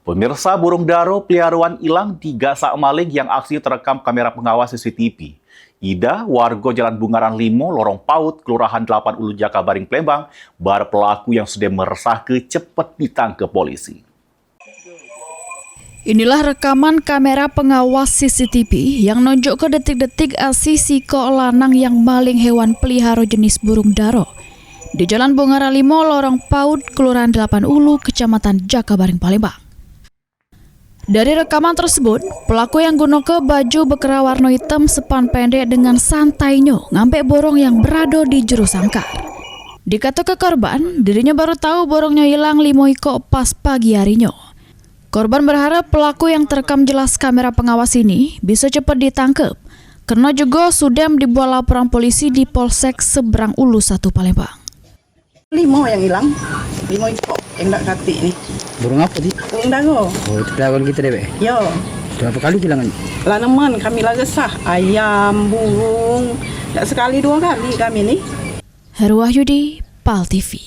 Pemirsa, burung daro peliharaan hilang di Gasak Maling yang aksi terekam kamera pengawas CCTV. Ida, warga Jalan Bungaran 5, Lorong Paut, Kelurahan 8 Ulu Jakabaring, Palembang, bar pelaku yang sudah meresahkan cepat ditangkap polisi. Inilah rekaman kamera pengawas CCTV yang nunjuk ke detik-detik aksi si lanang yang maling hewan pelihara jenis burung daro di Jalan Bungaran 5, Lorong Paut, Kelurahan 8 Ulu, Kecamatan Jakabaring, Palembang. Dari rekaman tersebut, pelaku yang gunakan baju bekera warna hitam sepan pendek dengan santainya ngambil borong yang berada di juru sangkar. Dikata ke korban, dirinya baru tahu borongnya hilang 5 ekor pas pagi harinya. Korban berharap pelaku yang terekam jelas kamera pengawas ini bisa cepat ditangkap, karena juga sudah dibuat laporan polisi di Polsek Seberang Ulu 1 Palembang. 5 yang hilang, 5 ekor yang tak katik ni. Burung apa sih? Burung daro. Oh, itu pelawan kita deh, Be. Ya, Berapa kali kehilangan? lanaman kami lah resah. Ayam, burung, tak sekali 2 kali kami ni. Heru Wahyudi, PAL TV.